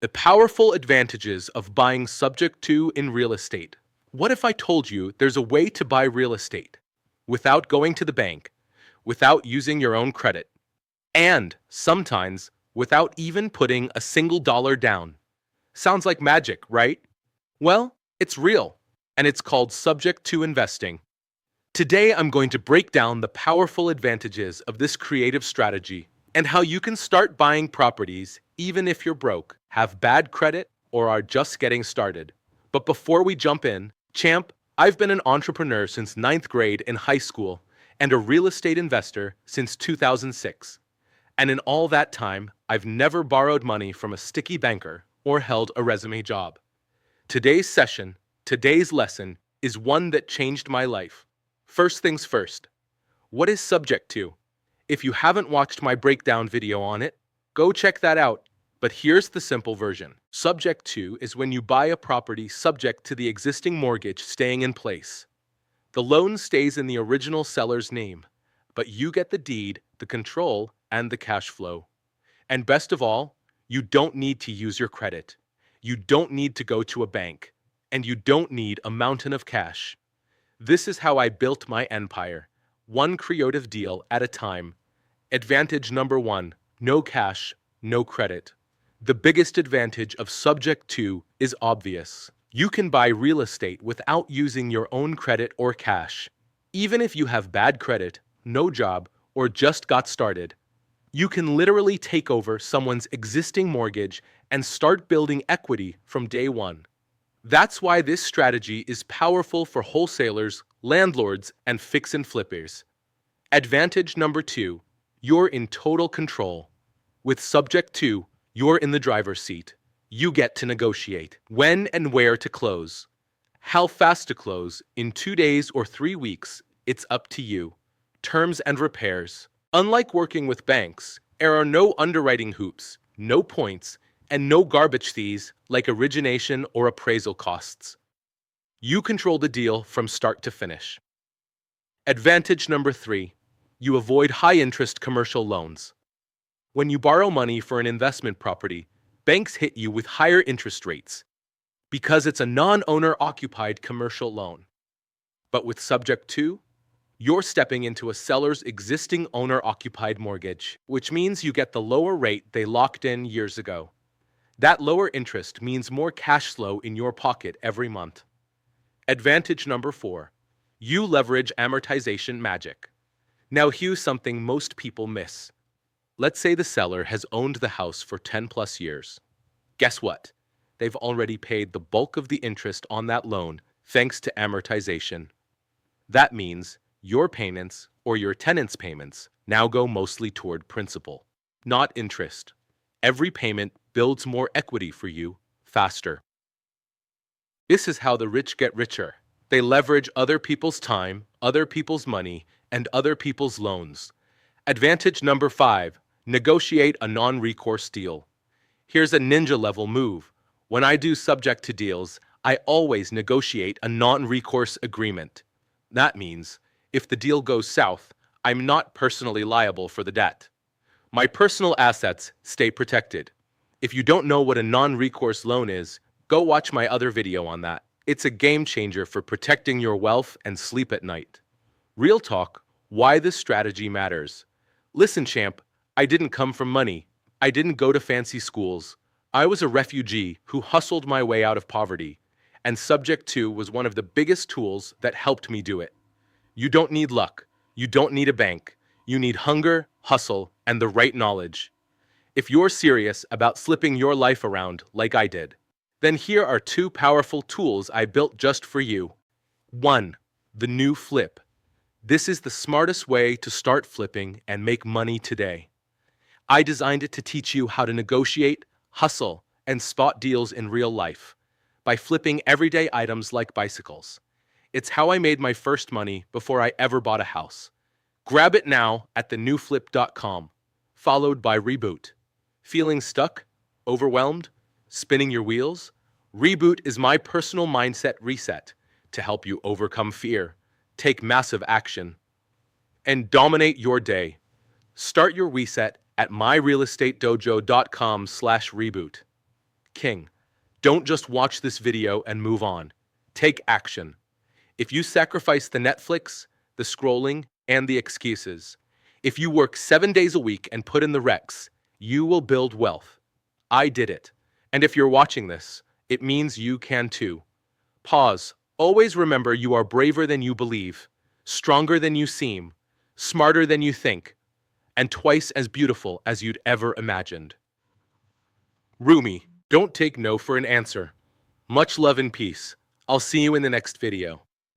The powerful advantages of buying subject to in real estate. What if I told you there's a way to buy real estate without going to the bank, without using your own credit, and sometimes without even putting a single dollar down? Sounds like magic, right? Well, it's real, and it's called subject to investing. Today, I'm going to break down the powerful advantages of this creative strategy and how you can start buying properties even if you're broke, have bad credit, or are just getting started. But before we jump in, champ, I've been an entrepreneur since ninth grade in high school and a real estate investor since 2006. And in all that time, I've never borrowed money from a sticky banker or held a resume job. Today's lesson is one that changed my life. First things first, what is subject to? If you haven't watched my breakdown video on it, go check that out. But here's the simple version. Subject to is when you buy a property subject to the existing mortgage staying in place. The loan stays in the original seller's name, but you get the deed, the control, and the cash flow. And best of all, you don't need to use your credit. You don't need to go to a bank. And you don't need a mountain of cash. This is how I built my empire, one creative deal at a time. Advantage number one, no cash, no credit. The biggest advantage of subject to is obvious. You can buy real estate without using your own credit or cash. Even if you have bad credit, no job, or just got started, you can literally take over someone's existing mortgage and start building equity from day one. That's why this strategy is powerful for wholesalers, landlords, and fix and flippers. Advantage number two, you're in total control. With subject to, you're in the driver's seat. You get to negotiate when and where to close. How fast to close, in 2 days or 3 weeks, it's up to you. Terms and repairs. Unlike working with banks, there are no underwriting hoops, no points, and no garbage fees like origination or appraisal costs. You control the deal from start to finish. Advantage number three, you avoid high-interest commercial loans. When you borrow money for an investment property, banks hit you with higher interest rates because it's a non-owner occupied commercial loan. But with subject to, you're stepping into a seller's existing owner-occupied mortgage, which means you get the lower rate they locked in years ago. That lower interest means more cash flow in your pocket every month. Advantage number four, you leverage amortization magic. Now here's something most people miss. Let's say the seller has owned the house for 10 plus years. Guess what? They've already paid the bulk of the interest on that loan thanks to amortization. That means your payments or your tenant's payments now go mostly toward principal, not interest. Every payment builds more equity for you faster. This is how the rich get richer. They leverage other people's time, other people's money, and other people's loans. Advantage number five, negotiate a non-recourse deal. Here's a ninja-level move. When I do subject to deals, I always negotiate a non-recourse agreement. That means, if the deal goes south, I'm not personally liable for the debt. My personal assets stay protected. If you don't know what a non-recourse loan is, go watch my other video on that. It's a game changer for protecting your wealth and sleep at night. Real talk, why this strategy matters. Listen, champ, I didn't come from money. I didn't go to fancy schools. I was a refugee who hustled my way out of poverty, and subject to was one of the biggest tools that helped me do it. You don't need luck. You don't need a bank. You need hunger, hustle, and the right knowledge. If you're serious about flipping your life around like I did, then here are two powerful tools I built just for you. 1. The new flip. This is the smartest way to start flipping and make money today. I designed it to teach you how to negotiate, hustle, and spot deals in real life by flipping everyday items like bicycles. It's how I made my first money before I ever bought a house. Grab it now at thenewflip.com, followed by Reboot. Feeling stuck? Overwhelmed? Spinning your wheels? Reboot is my personal mindset reset to help you overcome fear, take massive action, and dominate your day. Start your reset at myrealestatedojo.com/reboot. King, don't just watch this video and move on. Take action. If you sacrifice the Netflix, the scrolling, and the excuses, if you work 7 days a week and put in the recs, you will build wealth. I did it. And if you're watching this, it means you can too. Pause. Always remember you are braver than you believe, stronger than you seem, smarter than you think, and twice as beautiful as you'd ever imagined. Rumi, don't take no for an answer. Much love and peace. I'll see you in the next video.